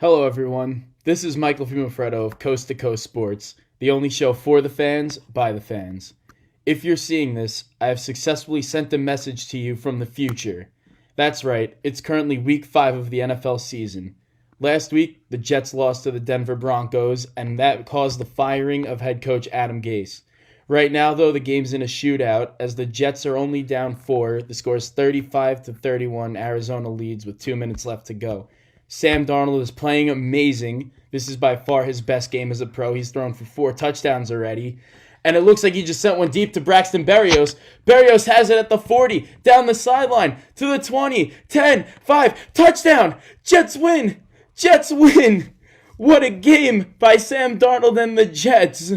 Hello everyone, this is Michael Fiumefreddo of Coast to Coast Sports, the only show for the fans, by the fans. If you're seeing this, I have successfully sent a message to you from the future. That's right, it's currently week 5 of the NFL season. Last week, the Jets lost to the Denver Broncos, and that caused the firing of head coach Adam Tase. Right now, though, the game's in a shootout, as the Jets are only down 4. The score is 35-31, Arizona leads with 2 minutes left to go. Sam Darnold is playing amazing. This is by far his best game as a pro. He's thrown for 4 touchdowns already. And it looks like he just sent one deep to Braxton Berrios. Berrios has it at the 40, down the sideline, to the 20, 10, 5, touchdown! Jets win! Jets win! What a game by Sam Darnold and the Jets!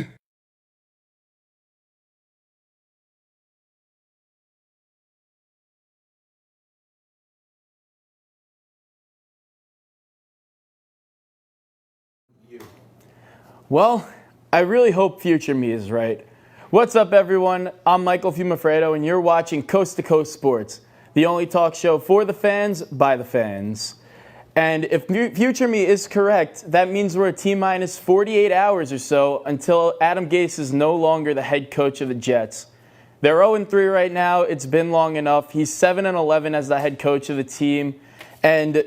Well, I really hope future me is right. What's up, everyone? I'm Michael Fiumefreddo, and you're watching Coast to Coast Sports, the only talk show for the fans, by the fans. And if future me is correct, that means we're a T-minus 48 hours or so until Adam Tase is no longer the head coach of the Jets. They're 0-3 right now. It's been long enough. He's 7-11 as the head coach of the team. And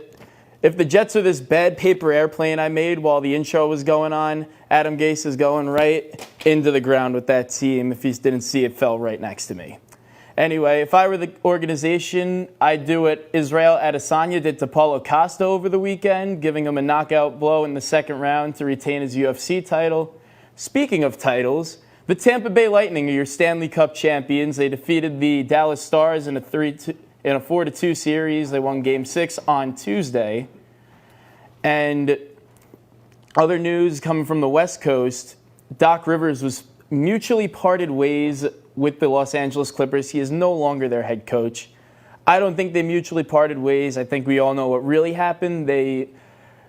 if the Jets are this bad paper airplane I made while the intro was going on, Adam Tase is going right into the ground with that team. If he didn't see it, fell right next to me. Anyway, if I were the organization, I'd do what Israel Adesanya did to Paulo Costa over the weekend, giving him a knockout blow in the second round to retain his UFC title. Speaking of titles, the Tampa Bay Lightning are your Stanley Cup champions. They defeated the Dallas Stars in a 4-2 series. They won Game 6 on Tuesday. And other news coming from the West Coast, Doc Rivers was mutually parted ways with the Los Angeles Clippers. He is no longer their head coach. I don't think they mutually parted ways. I think we all know what really happened. They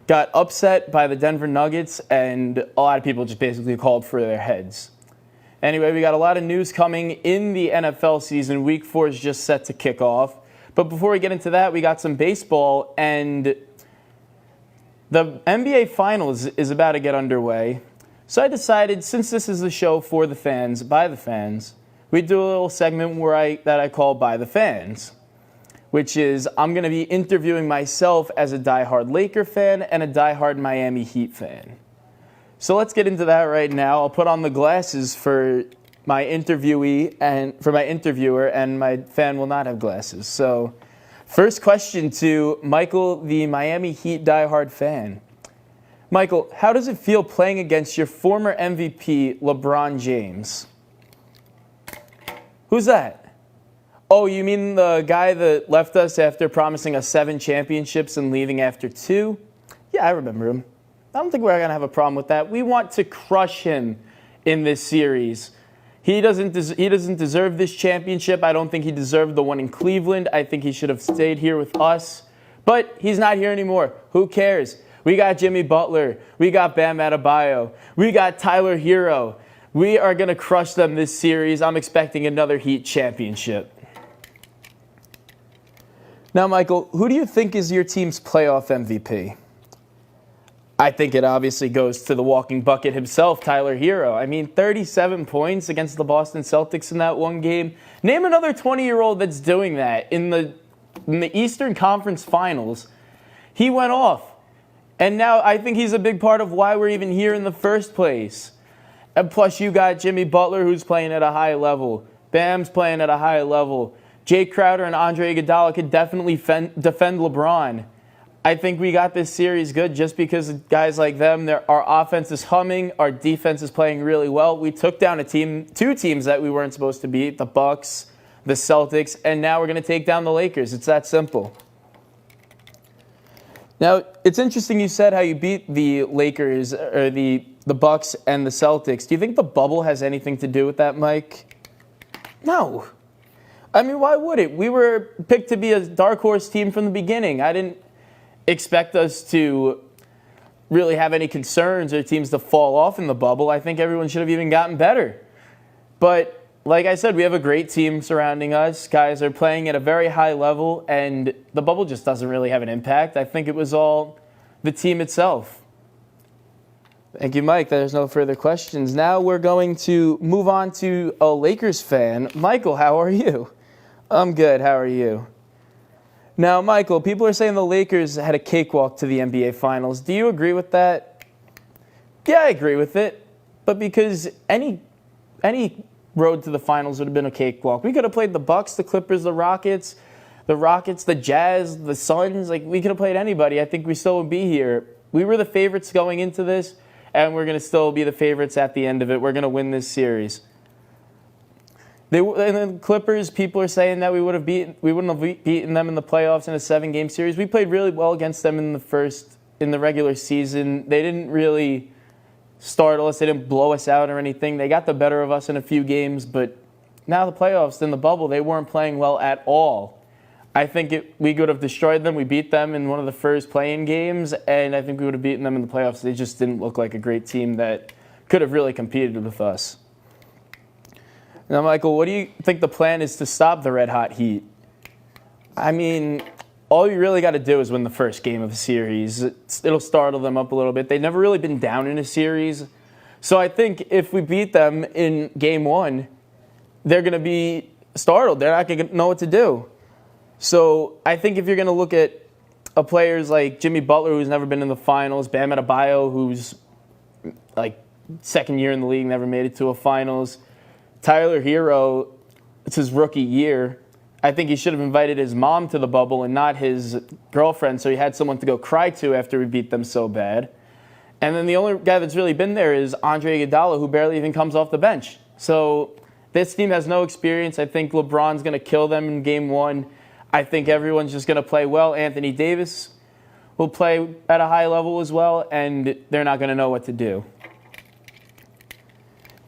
got upset by the Denver Nuggets, and a lot of people just basically called for their heads. Anyway, we got a lot of news coming in the NFL season. Week 4 is just set to kick off. But before we get into that, we got some baseball, and the NBA Finals is about to get underway. So I decided, since this is the show for the fans, by the fans, we'd do a little segment that I call By the Fans, which is I'm going to be interviewing myself as a diehard Laker fan and a diehard Miami Heat fan. So let's get into that right now. I'll put on the glasses for my interviewee and for my interviewer, and my fan will not have glasses. So first question to Michael, the Miami Heat diehard fan. Michael, how does it feel playing against your former MVP, LeBron James? Who's that? Oh, you mean the guy that left us after promising us 7 championships and leaving after 2? Yeah, I remember him. I don't think we're going to have a problem with that. We want to crush him in this series. He doesn't deserve this championship. I don't think he deserved the one in Cleveland. I think he should have stayed here with us. But he's not here anymore. Who cares? We got Jimmy Butler. We got Bam Adebayo. We got Tyler Herro. We are going to crush them this series. I'm expecting another Heat championship. Now, Michael, who do you think is your team's playoff MVP? I think it obviously goes to the walking bucket himself, Tyler Herro. I mean, 37 points against the Boston Celtics in that one game. Name another 20-year-old that's doing that. In the Eastern Conference Finals, he went off. And now I think he's a big part of why we're even here in the first place. And plus, you got Jimmy Butler, who's playing at a high level. Bam's playing at a high level. Jay Crowder and Andre Iguodala could definitely defend LeBron. I think we got this series good just because of guys like them. Our offense is humming. Our defense is playing really well. We took down 2 teams that we weren't supposed to beat, the Bucks, the Celtics, and now we're going to take down the Lakers. It's that simple. Now, it's interesting you said how you beat the Lakers, or the Bucks and the Celtics. Do you think the bubble has anything to do with that, Mike? No. I mean, why would it? We were picked to be a dark horse team from the beginning. I didn't expect us to really have any concerns or teams to fall off in the bubble. I think everyone should have even gotten better. But like I said, we have a great team surrounding us. Guys are playing at a very high level, and the bubble just doesn't really have an impact. I think it was all the team itself. Thank you, Mike. There's no further questions. Now we're going to move on to a Lakers fan. Michael, how are you? I'm good. How are you? Now, Michael, people are saying the Lakers had a cakewalk to the NBA Finals. Do you agree with that? Yeah, I agree with it. But because any road to the finals would have been a cakewalk. We could have played the Bucks, the Clippers, the Rockets, the Jazz, the Suns. Like, we could have played anybody. I think we still would be here. We were the favorites going into this, and we're going to still be the favorites at the end of it. We're going to win this series. And the Clippers, people are saying that we wouldn't have beaten them in the playoffs in a 7-game series. We played really well against them in the regular season. They didn't really startle us. They didn't blow us out or anything. They got the better of us in a few games, but now the playoffs, in the bubble, they weren't playing well at all. I think we could have destroyed them. We beat them in one of the first play-in games, and I think we would have beaten them in the playoffs. They just didn't look like a great team that could have really competed with us. Now, Michael, what do you think the plan is to stop the red-hot Heat? I mean, all you really got to do is win the first game of the series. It'll startle them up a little bit. They've never really been down in a series. So I think if we beat them in game 1, they're going to be startled. They're not going to know what to do. So I think if you're going to look at players like Jimmy Butler, who's never been in the finals, Bam Adebayo, who's like second year in the league, never made it to a finals, Tyler Herro, it's his rookie year. I think he should have invited his mom to the bubble and not his girlfriend, so he had someone to go cry to after we beat them so bad. And then the only guy that's really been there is Andre Iguodala, who barely even comes off the bench. So this team has no experience. I think LeBron's going to kill them in game 1. I think everyone's just going to play well. Anthony Davis will play at a high level as well, and they're not going to know what to do.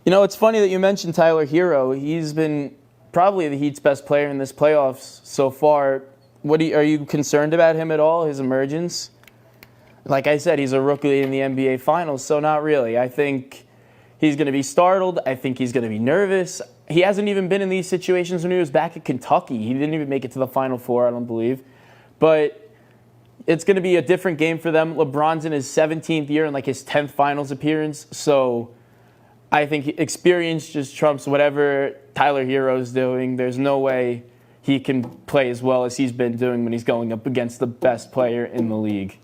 You know, it's funny that you mentioned Tyler Herro. He's been probably the Heat's best player in this playoffs so far. Are you concerned about him at all, his emergence? Like I said, he's a rookie in the NBA Finals, so not really. I think he's going to be startled. I think he's going to be nervous. He hasn't even been in these situations when he was back at Kentucky. He didn't even make it to the Final Four, I don't believe. But it's going to be a different game for them. LeBron's in his 17th year and like his 10th Finals appearance, so I think experience just trumps whatever Tyler Herro's doing. There's no way he can play as well as he's been doing when he's going up against the best player in the league.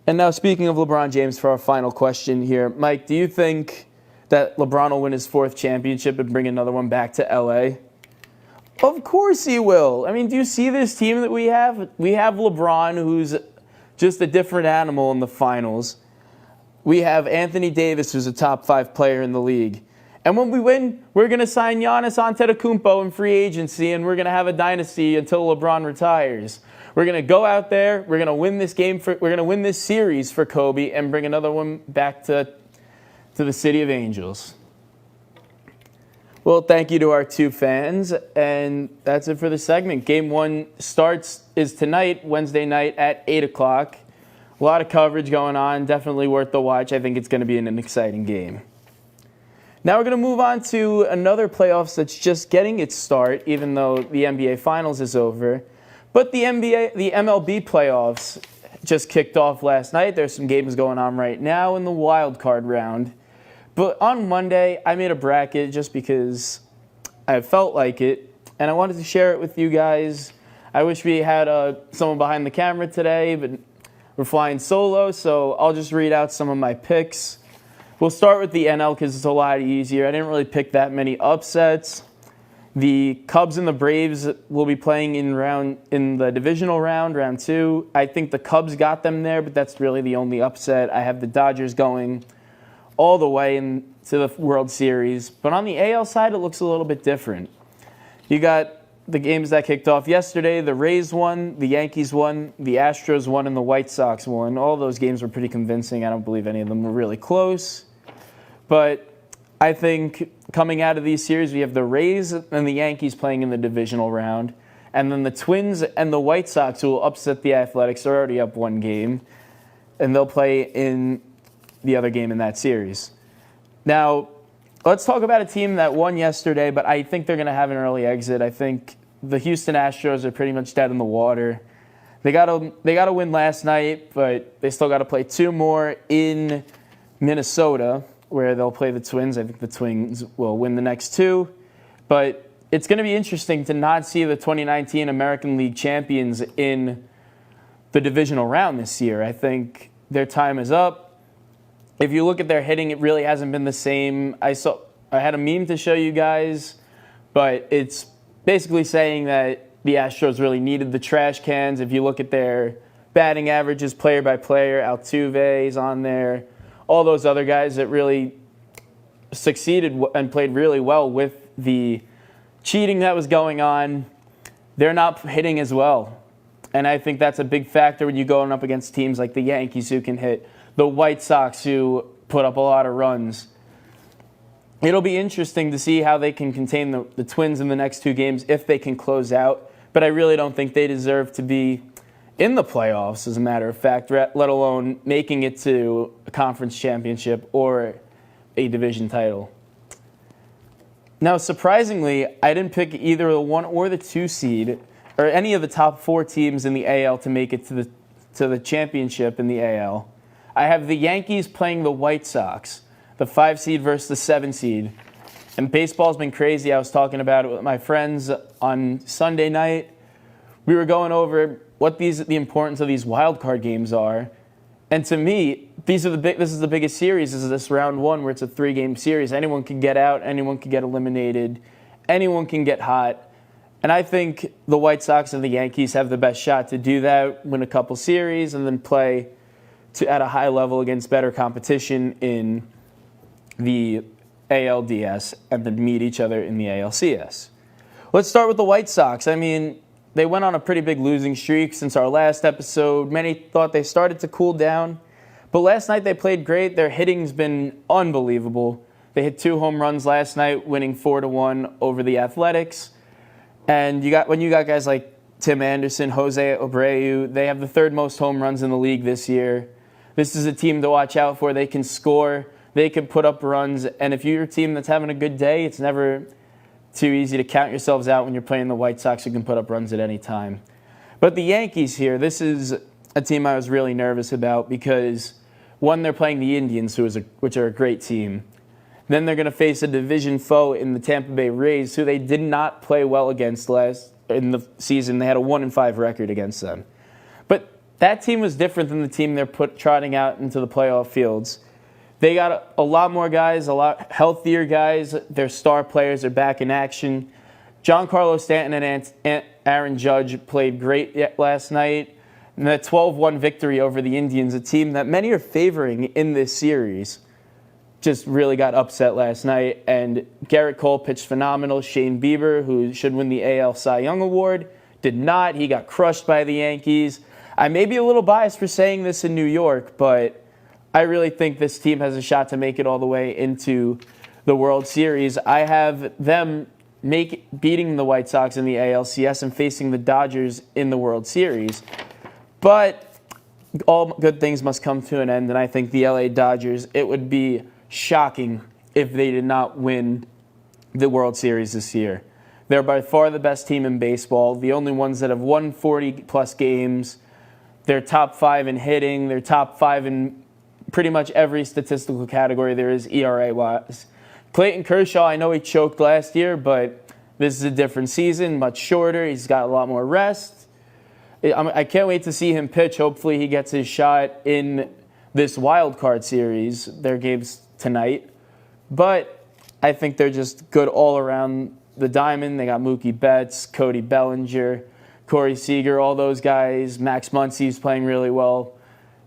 And now, speaking of LeBron James, for our final question here, Mike, do you think that LeBron will win his 4th championship and bring another one back to L.A.? Of course he will. I mean, do you see this team that we have? We have LeBron, who's just a different animal in the finals. We have Anthony Davis, who's a top 5 player in the league. And when we win, we're going to sign Giannis Antetokounmpo in free agency, and we're going to have a dynasty until LeBron retires. We're going to go out there, we're going to win this game, we're going to win this series for Kobe and bring another one back to the City of Angels. Well, thank you to our 2 fans, and that's it for the segment. Game 1 is tonight, Wednesday night at 8 o'clock. A lot of coverage going on, definitely worth the watch. I think it's going to be an exciting game. Now we're going to move on to another playoffs that's just getting its start, even though the NBA Finals is over. But the MLB playoffs just kicked off last night. There's some games going on right now in the wild card round. But on Monday, I made a bracket just because I felt like it, and I wanted to share it with you guys. I wish we had someone behind the camera today, but we're flying solo, so I'll just read out some of my picks. We'll start with the NL because it's a lot easier. I didn't really pick that many upsets. The Cubs and the Braves will be playing in the divisional round 2. I think the Cubs got them there, but that's really the only upset. I have the Dodgers going all the way into the World Series. But on the AL side, it looks a little bit different. You got the games that kicked off yesterday, the Rays won, the Yankees won, the Astros won, and the White Sox won. All those games were pretty convincing. I don't believe any of them were really close. But I think coming out of these series, we have the Rays and the Yankees playing in the divisional round. And then the Twins and the White Sox, who will upset the Athletics, are already up one game. And they'll play in the other game in that series. Now, let's talk about a team that won yesterday, but I think they're going to have an early exit. I think the Houston Astros are pretty much dead in the water. They got to win last night, but they still got to play 2 more in Minnesota, where they'll play the Twins. I think the Twins will win the next 2. But it's going to be interesting to not see the 2019 American League champions in the divisional round this year. I think their time is up. If you look at their hitting, it really hasn't been the same. I had a meme to show you guys, but it's basically saying that the Astros really needed the trash cans. If you look at their batting averages player by player, Altuve is on there, all those other guys that really succeeded and played really well with the cheating that was going on, they're not hitting as well. And I think that's a big factor when you're going up against teams like the Yankees who can hit, the White Sox who put up a lot of runs. It'll be interesting to see how they can contain the Twins in the next 2 games if they can close out. But I really don't think they deserve to be in the playoffs, as a matter of fact, let alone making it to a conference championship or a division title. Now, surprisingly, I didn't pick either the 1 or the 2 seed or any of the top 4 teams in the AL to make it to the championship in the AL. I have the Yankees playing the White Sox, the 5 seed versus the 7 seed. And baseball's been crazy. I was talking about it with my friends on Sunday night. We were going over what the importance of these wild card games are. And to me, this is the biggest series. This is this round 1 where it's a 3-game series. Anyone can get out. Anyone can get eliminated. Anyone can get hot. And I think the White Sox and the Yankees have the best shot to do that, win a couple series, and then play at a high level against better competition in the ALDS and then meet each other in the ALCS. Let's start with the White Sox. I mean, they went on a pretty big losing streak since our last episode. Many thought they started to cool down. But last night they played great. Their hitting's been unbelievable. They hit 2 home runs last night, winning 4-1 over the Athletics. And when you got guys like Tim Anderson, Jose Abreu, they have the 3rd most home runs in the league this year. This is a team to watch out for. They can score. They can put up runs. And if you're a team that's having a good day, it's never too easy to count yourselves out when you're playing the White Sox who can put up runs at any time. But the Yankees here, this is a team I was really nervous about because, 1, they're playing the Indians, which are a great team. Then they're going to face a division foe in the Tampa Bay Rays, who they did not play well against in the season. They had a 1-5 record against them. But that team was different than the team they're trotting out into the playoff fields. They got a lot more guys, a lot healthier guys. Their star players are back in action. Giancarlo Stanton and Aaron Judge played great last night. And that 12-1 victory over the Indians, a team that many are favoring in this series, just really got upset last night. And Garrett Cole pitched phenomenal. Shane Bieber, who should win the AL Cy Young Award, did not. He got crushed by the Yankees. I may be a little biased for saying this in New York, but I really think this team has a shot to make it all the way into the World Series. I have them beating the White Sox in the ALCS and facing the Dodgers in the World Series. But all good things must come to an end, and I think the LA Dodgers, it would be shocking if they did not win the World Series this year. They're by far the best team in baseball, the only ones that have won 40-plus games. They're top 5 in hitting. They're top 5 in pretty much every statistical category there is ERA-wise. Clayton Kershaw, I know he choked last year, but this is a different season, much shorter. He's got a lot more rest. I can't wait to see him pitch. Hopefully he gets his shot in this wild card series, their games tonight. But I think they're just good all around the diamond. They got Mookie Betts, Cody Bellinger, Corey Seager, all those guys. Max Muncy's playing really well.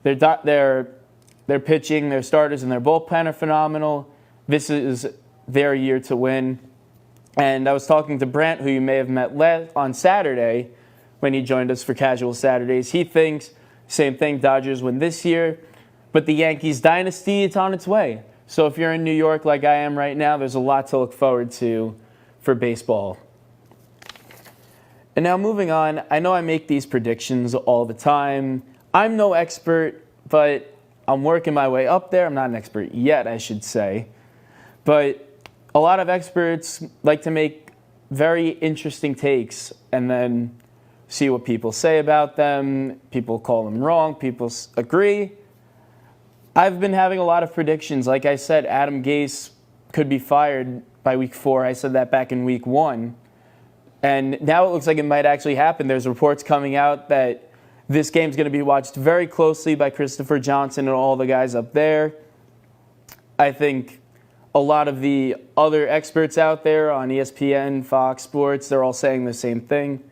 Their pitching, their starters, and their bullpen are phenomenal. This is their year to win. And I was talking to Brandt, who you may have met on Saturday when he joined us for Casual Saturdays. He thinks, same thing, Dodgers win this year. But the Yankees dynasty, it's on its way. So if you're in New York like I am right now, there's a lot to look forward to for baseball. And now moving on, I know I make these predictions all the time. I'm no expert, but I'm working my way up there. I'm not an expert yet, I should say. But a lot of experts like to make very interesting takes and then see what people say about them. People call them wrong. People agree. I've been having a lot of predictions. Like I said, Adam Tase could be fired by week 4. I said that back in week 1. And now it looks like it might actually happen. There's reports coming out that this game's going to be watched very closely by Christopher Johnson and all the guys up there. I think a lot of the other experts out there on ESPN, Fox Sports, they're all saying the same thing.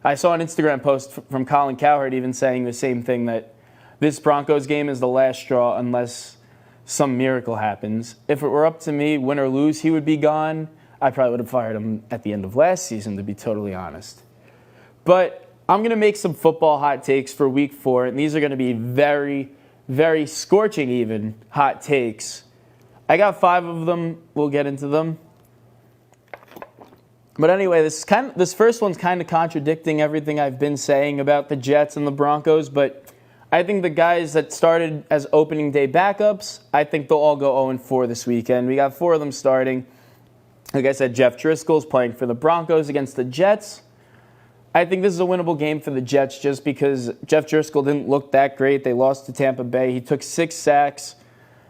I saw an Instagram post from Colin Cowherd even saying the same thing, that this Broncos game is the last straw unless some miracle happens. If it were up to me, win or lose, he would be gone. I probably would have fired him at the end of last season, to be totally honest. But I'm going to make some football hot takes for week 4, and these are going to be very, very scorching even hot takes. I got 5 of them. We'll get into them. But anyway, this first one's kind of contradicting everything I've been saying about the Jets and the Broncos, but I think the guys that started as opening day backups, I think they'll all go 0-4 this weekend. We got 4 of them starting. Like I said, Jeff Driscoll's playing for the Broncos against the Jets. I think this is a winnable game for the Jets just because Jeff Driscoll didn't look that great. They lost to Tampa Bay. He took 6 sacks.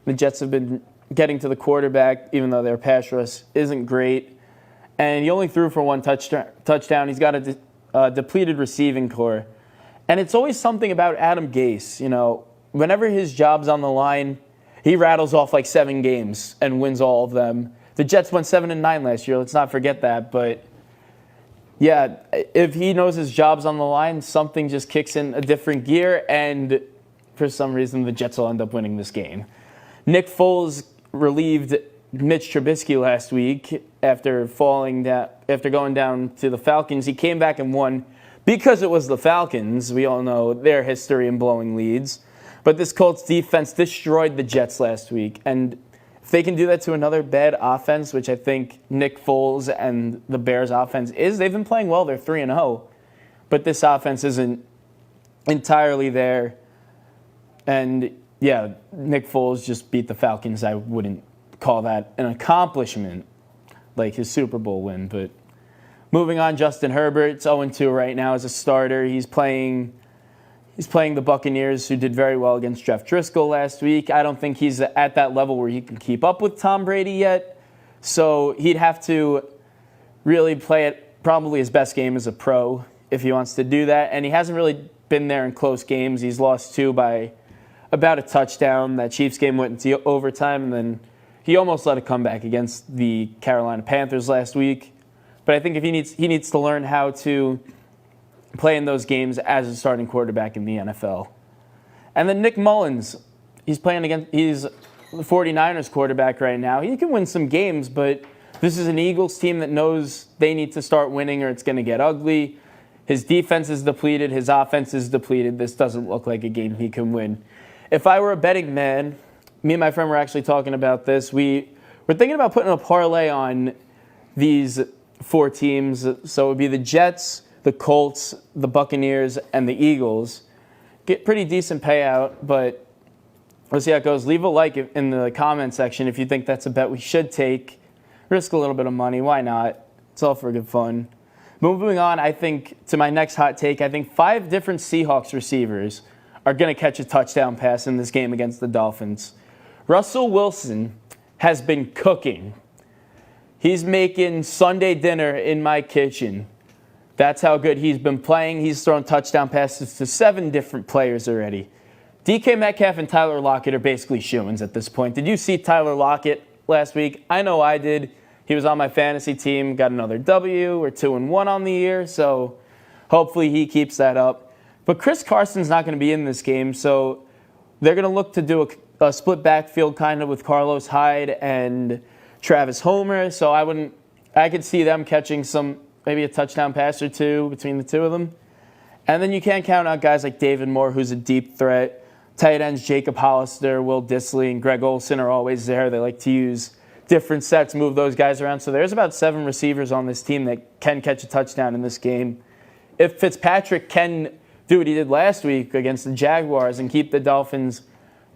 The Jets have been getting to the quarterback, even though their pass rush isn't great. And he only threw for 1 touchdown. He's got a depleted receiving core. And it's always something about Adam Tase. You know, whenever his job's on the line, he rattles off like 7 games and wins all of them. The Jets went 7-9 last year. Let's not forget that. But yeah, if he knows his job's on the line, something just kicks in a different gear, and for some reason the Jets will end up winning this game. Nick Foles relieved Mitch Trubisky last week after going down to the Falcons. He came back and won because it was the Falcons. We all know their history in blowing leads. But this Colts defense destroyed the Jets last week. And if they can do that to another bad offense, which I think Nick Foles and the Bears offense is, they've been playing well. They're 3-0. But this offense isn't entirely there. And yeah, Nick Foles just beat the Falcons. I wouldn't call that an accomplishment like his Super Bowl win. But moving on, Justin Herbert's 0-2 right now as a starter. He's playing the Buccaneers, who did very well against Jeff Driscoll last week. I don't think he's at that level where he can keep up with Tom Brady yet. So he'd have to really play it probably his best game as a pro if he wants to do that. And he hasn't really been there in close games. He's lost 2 by about a touchdown. That Chiefs game went into overtime, and then he almost let it come back against the Carolina Panthers last week. But I think if he needs to learn how to play in those games as a starting quarterback in the NFL. And then Nick Mullins, he's the 49ers quarterback right now. He can win some games, but this is an Eagles team that knows they need to start winning or it's going to get ugly. His defense is depleted. His offense is depleted. This doesn't look like a game he can win. If I were a betting man, me and my friend were actually talking about this. We're thinking about putting a parlay on these 4 teams. So it would be the Jets, the Colts, the Buccaneers, and the Eagles. Get pretty decent payout, but we'll see how it goes. Leave a like in the comment section if you think that's a bet we should take. Risk a little bit of money. Why not? It's all for good fun. Moving on, I think, to my next hot take, I think 5 different Seahawks receivers are going to catch a touchdown pass in this game against the Dolphins. Russell Wilson has been cooking. He's making Sunday dinner in my kitchen. That's how good he's been playing. He's thrown touchdown passes to 7 different players already. DK Metcalf and Tyler Lockett are basically shoo-ins at this point. Did you see Tyler Lockett last week? I know I did. He was on my fantasy team, got another W. We're 2-1 on the year, so hopefully he keeps that up. But Chris Carson's not going to be in this game, so they're going to look to do a split backfield kind of with Carlos Hyde and Travis Homer. So I I could see them catching maybe a touchdown pass or two between the two of them. And then you can't count out guys like David Moore, who's a deep threat. Tight ends Jacob Hollister, Will Dissly, and Greg Olsen are always there. They like to use different sets, move those guys around. So there's about 7 receivers on this team that can catch a touchdown in this game. If Fitzpatrick can do what he did last week against the Jaguars and keep the Dolphins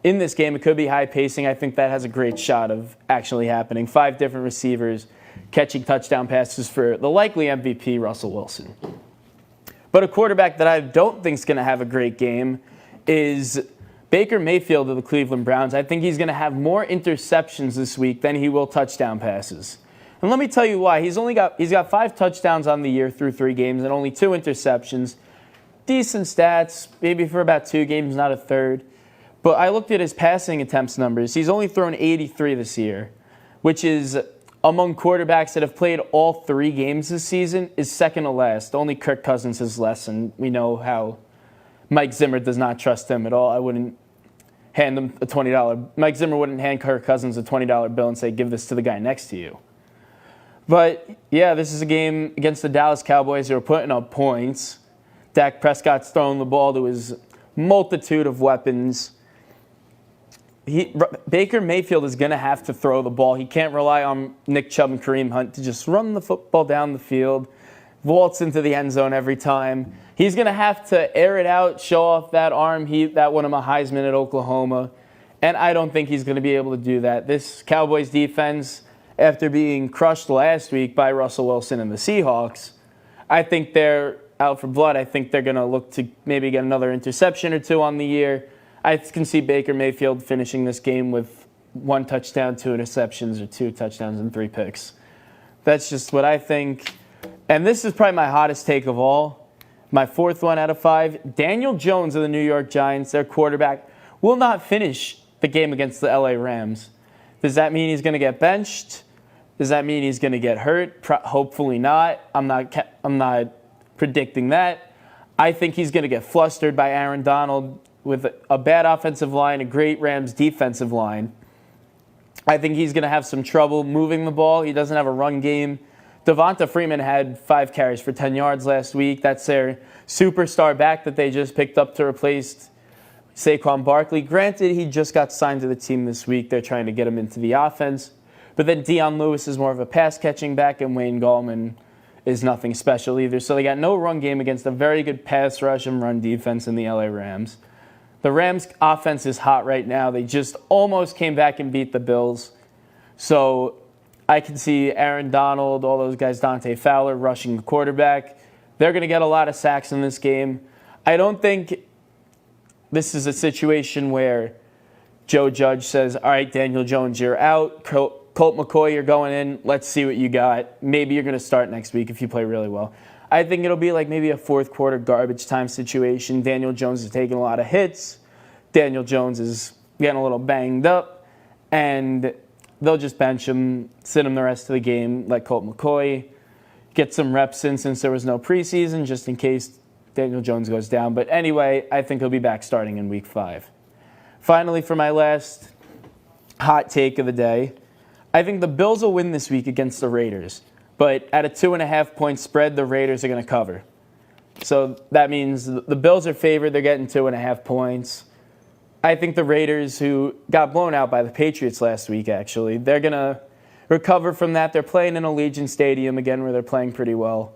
in this game, it could be high pacing. I think that has a great shot of actually happening. 5 different receivers catching touchdown passes for the likely MVP, Russell Wilson. But a quarterback that I don't think is going to have a great game is Baker Mayfield of the Cleveland Browns. I think he's going to have more interceptions this week than he will touchdown passes. And let me tell you why. He's got 5 touchdowns on the year through 3 games and only 2 interceptions. Decent stats, maybe for about 2 games, not a third. But I looked at his passing attempts numbers. He's only thrown 83 this year, which is, among quarterbacks that have played all 3 games this season, is second to last. Only Kirk Cousins has less, and we know how Mike Zimmer does not trust him at all. I wouldn't hand him a $20. Mike Zimmer wouldn't hand Kirk Cousins a $20 bill and say, give this to the guy next to you. But, yeah, this is a game against the Dallas Cowboys who are putting up points. Dak Prescott's throwing the ball to his multitude of weapons. Baker Mayfield is going to have to throw the ball. He can't rely on Nick Chubb and Kareem Hunt to just run the football down the field, waltz into the end zone every time. He's going to have to air it out, show off that arm that won him a Heisman at Oklahoma, and I don't think he's going to be able to do that. This Cowboys defense, after being crushed last week by Russell Wilson and the Seahawks, I think they're out for blood. I think they're going to look to maybe get another interception or 2 on the year. I can see Baker Mayfield finishing this game with 1 touchdown, 2 interceptions, or 2 touchdowns and 3 picks. That's just what I think. And this is probably my hottest take of all. My 4th one out of 5. Daniel Jones of the New York Giants, their quarterback, will not finish the game against the LA Rams. Does that mean he's going to get benched? Does that mean he's going to get hurt? Hopefully not. I'm not predicting that. I think he's going to get flustered by Aaron Donald with a bad offensive line, a great Rams defensive line. I think he's going to have some trouble moving the ball. He doesn't have a run game. Devonta Freeman had 5 carries for 10 yards last week. That's their superstar back that they just picked up to replace Saquon Barkley. Granted, he just got signed to the team this week. They're trying to get him into the offense. But then Deion Lewis is more of a pass-catching back, and Wayne Gallman is nothing special either. So they got no run game against a very good pass rush and run defense in the LA Rams. The Rams' offense is hot right now. They just almost came back and beat the Bills. So I can see Aaron Donald, all those guys, Dante Fowler, rushing the quarterback. They're going to get a lot of sacks in this game. I don't think this is a situation where Joe Judge says, all right, Daniel Jones, you're out. Colt McCoy, you're going in. Let's see what you got. Maybe you're going to start next week if you play really well. I think it'll be like maybe a 4th quarter garbage time situation. Daniel Jones is taking a lot of hits. Daniel Jones is getting a little banged up. And they'll just bench him, sit him the rest of the game, let Colt McCoy get some reps in since there was no preseason, just in case Daniel Jones goes down. But anyway, I think he'll be back starting in Week 5. Finally, for my last hot take of the day, I think the Bills will win this week against the Raiders. But at a 2.5-point spread, the Raiders are going to cover. So that means the Bills are favored. They're getting 2.5 points. I think the Raiders, who got blown out by the Patriots last week, actually, they're going to recover from that. They're playing in Allegiant Stadium again, where they're playing pretty well.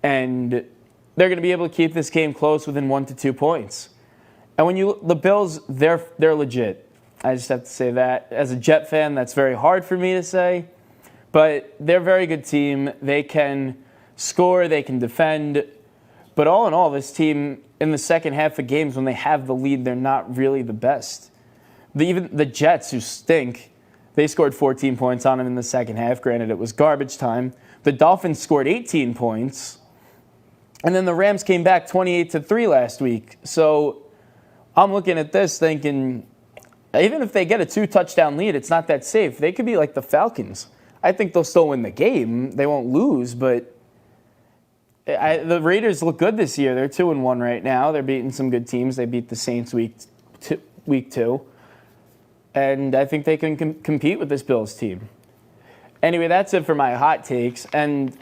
And they're going to be able to keep this game close within 1 to 2 points. And the Bills, they're legit. I just have to say that. As a Jet fan, that's very hard for me to say. But they're a very good team. They can score. They can defend. But all in all, this team, in the second half of games, when they have the lead, they're not really the best. Even the Jets, who stink, they scored 14 points on them in the second half. Granted, it was garbage time. The Dolphins scored 18 points. And then the Rams came back 28-3 last week. So I'm looking at this thinking, even if they get a 2-touchdown lead, it's not that safe. They could be like the Falcons. I think they'll still win the game. They won't lose, but the Raiders look good this year. They're 2-1 right now. They're beating some good teams. They beat the Saints week 2. And I think they can compete with this Bills team. Anyway, that's it for my hot takes. And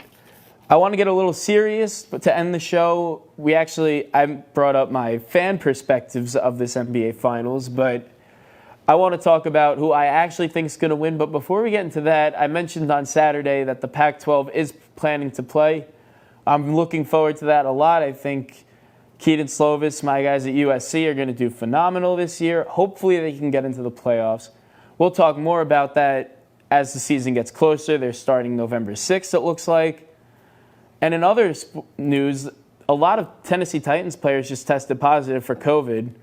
I want to get a little serious, but to end the show, I brought up my fan perspectives of this NBA Finals, but I want to talk about who I actually think is going to win. But before we get into that, I mentioned on Saturday that the Pac-12 is planning to play. I'm looking forward to that a lot. I think Keaton Slovis, my guys at USC, are going to do phenomenal this year. Hopefully they can get into the playoffs. We'll talk more about that as the season gets closer. They're starting November 6th, it looks like. And in other news, a lot of Tennessee Titans players just tested positive for COVID,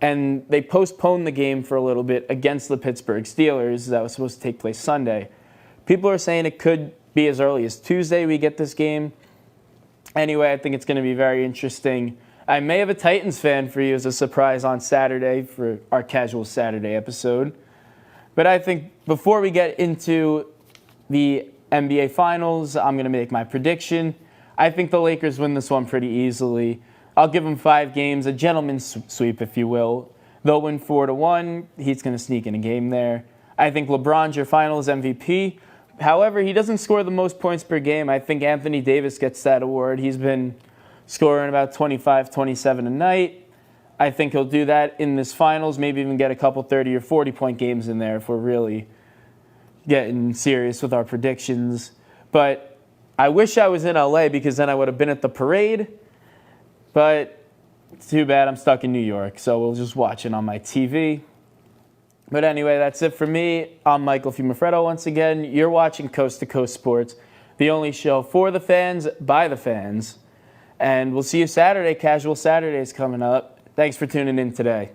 and they postponed the game for a little bit against the Pittsburgh Steelers that was supposed to take place Sunday. People are saying it could be as early as Tuesday we get this game. Anyway, I think it's going to be very interesting. I may have a Titans fan for you as a surprise on Saturday for our casual Saturday episode. But I think before we get into the NBA Finals, I'm going to make my prediction. I think the Lakers win this one pretty easily. I'll give them 5 games, a gentleman's sweep, if you will. They'll win 4-1. He's going to sneak in a game there. I think LeBron's your Finals MVP. However, he doesn't score the most points per game. I think Anthony Davis gets that award. He's been scoring about 25, 27 a night. I think he'll do that in this Finals, maybe even get a couple 30 or 40-point games in there if we're really getting serious with our predictions. But I wish I was in LA because then I would have been at the parade. But it's too bad I'm stuck in New York, so we'll just watch it on my TV. But anyway, that's it for me. I'm Michael Fiumefreddo once again. You're watching Coast to Coast Sports, the only show for the fans, by the fans. And we'll see you Saturday. Casual Saturday is coming up. Thanks for tuning in today.